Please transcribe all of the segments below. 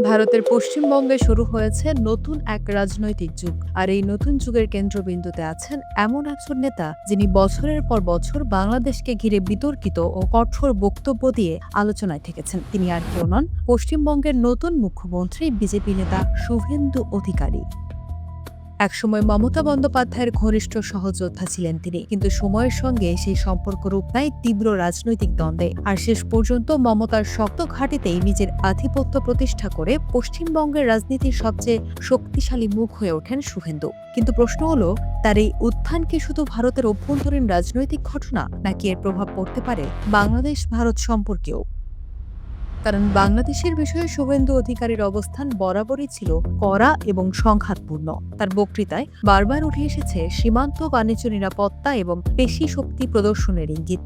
ভারতের পশ্চিমবঙ্গে শুরু হয়েছে নতুন এক রাজনৈতিক যুগ। আর এই নতুন যুগের কেন্দ্রবিন্দুতে আছেন এমন একজন নেতা যিনি বছরের পর বছর বাংলাদেশকে ঘিরে বিতর্কিত ও কঠোর বক্তব্য দিয়ে আলোচনায় থেকেছেন। তিনি আর কেউ নন, পশ্চিমবঙ্গের নতুন মুখ্যমন্ত্রী বিজেপি নেতা শুভেন্দু অধিকারী। একসময় মমতা বন্দ্যোপাধ্যায়ের ঘনিষ্ঠ সহযোদ্ধা ছিলেন তিনি, কিন্তু সময়ের সঙ্গে সেই সম্পর্ক রূপ নেয় তীব্র রাজনৈতিক দ্বন্দ্বে। আর শেষ পর্যন্ত মমতার শক্ত ঘাঁটিতেই নিজের আধিপত্য প্রতিষ্ঠা করে পশ্চিমবঙ্গের রাজনীতির সবচেয়ে শক্তিশালী মুখ হয়ে ওঠেন শুভেন্দু। কিন্তু প্রশ্ন হলো, তার এই উত্থান কি শুধু ভারতের অভ্যন্তরীণ রাজনৈতিক ঘটনা, নাকি এর প্রভাব পড়তে পারে বাংলাদেশ ভারত সম্পর্কেও? কারণ বাংলাদেশের বিষয়ে শুভেন্দু অধিকারীর অবস্থান বরাবরই ছিল কড়া এবং সংঘাতপূর্ণ। তার বক্তৃতায় বারবার উঠে এসেছে সীমান্ত বাণিজ্য নিরাপত্তা এবং পেশি শক্তি প্রদর্শনের ইঙ্গিত।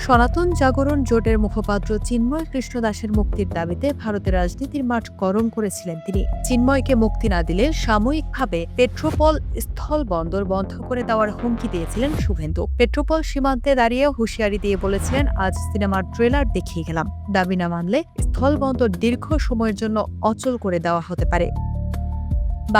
সনাতন জাগরণ জোটের মুখপাত্র চিন্ময় কৃষ্ণ দাসের মুক্তির দাবিতে ভারতের রাজনীতির মাঠ গরম করেছিলেন তিনি। চিন্ময়কে মুক্তি না দিলে সাময়িকভাবে পেট্রোপল স্থল বন্দর বন্ধ করে দেওয়ার হুমকি দিয়েছিলেন শুভেন্দু। পেট্রোপল সীমান্তে দাঁড়িয়ে হুঁশিয়ারি দিয়ে বলেছিলেন, আজ সিনেমার ট্রেলার দেখিয়ে গেলাম, দাবি না মানলে স্থল বন্দর দীর্ঘ সময়ের জন্য অচল করে দেওয়া হতে পারে।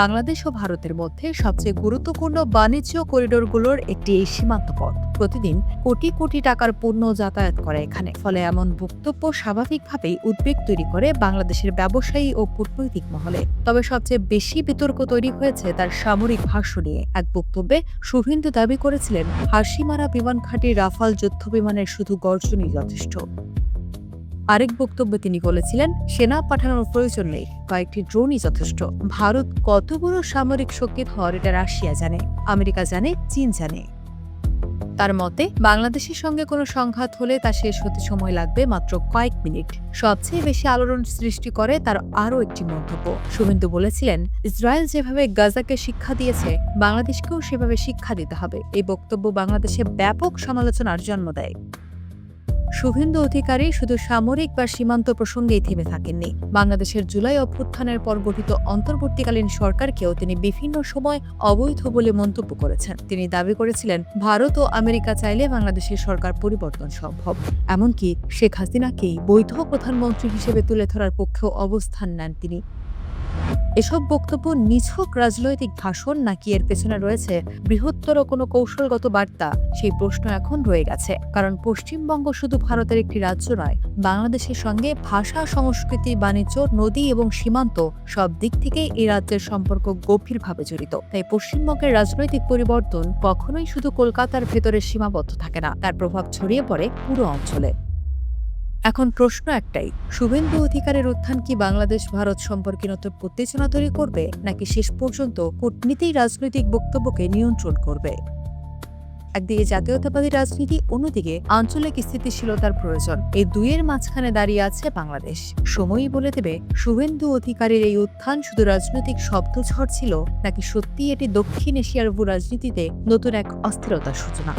বাংলাদেশ ও ভারতের মধ্যে সবচেয়ে গুরুত্বপূর্ণ বাণিজ্য করিডোরগুলোর একটি এই সীমান্ত পথ। প্রতিদিন কোটি কোটি টাকার পণ্য যাতায়াত করে এখানে। ফলে এমন বক্তব্য স্বাভাবিকভাবেই উদ্বেগ তৈরি করে বাংলাদেশের ব্যবসায়ী ও কূটনৈতিক মহলে। তবে সবচেয়ে বেশি বিতর্ক তৈরি হয়েছে তার সামরিক ভাষ্য নিয়ে। এক বক্তব্যে শুভেন্দু দাবি করেছিলেন, হাসিমারা বিমান ঘাঁটি রাফাল যুদ্ধ বিমানের শুধু গর্জনই যথেষ্ট। আরেক বক্তব্যে তিনি বলেছিলেন, সেনা পাঠানোর প্রয়োজন নেই, কয়েকটি ড্রোনই যথেষ্ট। ভারত কত বড় সামরিক শক্তির হওয়ার এটা রাশিয়া জানে, আমেরিকা জানে, চীন জানে। তার মতে, বাংলাদেশের সঙ্গে কোনো সংঘাত হলে তা শেষ হতে সময় লাগবে মাত্র কয়েক মিনিট। সবচেয়ে বেশি আলোড়ন সৃষ্টি করে তার আরও একটি মন্তব্য। শুভেন্দু বলেছিলেন, ইসরায়েল যেভাবে গাজাকে শিক্ষা দিয়েছে, বাংলাদেশকেও সেভাবে শিক্ষা দিতে হবে। এই বক্তব্য বাংলাদেশে ব্যাপক সমালোচনার জন্ম দেয়। শুভেন্দু অধিকারী শুধু সামরিক বা সীমান্ত প্রসঙ্গেই থেমে থাকেননি। বাংলাদেশের জুলাই অভ্যুত্থানের পর গঠিত অন্তর্বর্তীকালীন সরকারকেও তিনি বিভিন্ন সময় অবৈধ বলে মন্তব্য করেছেন। তিনি দাবি করেছিলেন, ভারত ও আমেরিকা চাইলে বাংলাদেশের সরকার পরিবর্তন সম্ভব। এমনকি শেখ হাসিনাকেই বৈধ প্রধানমন্ত্রী হিসেবে তুলে ধরার পক্ষেও অবস্থান নেন তিনি। এসব বক্তব্য নিছক রাজনৈতিক ভাষণ, নাকি এর পেছনে রয়েছে বৃহত্তর কোনো কৌশলগত বার্তা? সেই প্রশ্ন এখন রয়ে গেছে। কারণ পশ্চিমবঙ্গ শুধু ভারতের একটি রাজ্য নয়, বাংলাদেশের সঙ্গে ভাষা, সংস্কৃতি, বাণিজ্য, নদী এবং সীমান্ত সব দিক থেকে এই রাজ্যের সম্পর্ক গভীরভাবে জড়িত। তাই পশ্চিমবঙ্গের রাজনৈতিক পরিবর্তন কখনোই শুধু কলকাতার ভেতরে সীমাবদ্ধ থাকে না, তার প্রভাব ছড়িয়ে পড়ে পুরো অঞ্চলে। এখন প্রশ্ন একটাই, শুভেন্দু অধিকারের উত্থান কি বাংলাদেশ ভারত সম্পর্কে নতুন উত্তেজনা তৈরি করবে, নাকি শেষ পর্যন্ত কূটনীতিই রাজনৈতিক বক্তব্যকে নিয়ন্ত্রণ করবে? একদিকে জাতীয়তাবাদী রাজনীতি, অন্যদিকে আঞ্চলিক স্থিতিশীলতার প্রয়োজন। এই দুইয়ের মাঝখানে দাঁড়িয়ে আছে বাংলাদেশ। সময়ই বলে দেবে, শুভেন্দু অধিকারীর এই উত্থান শুধু রাজনৈতিক শব্দঝড় ছিল, নাকি সত্যি এটি দক্ষিণ এশিয়ার ভূ রাজনীতিতে নতুন এক অস্থিরতার সূচনা।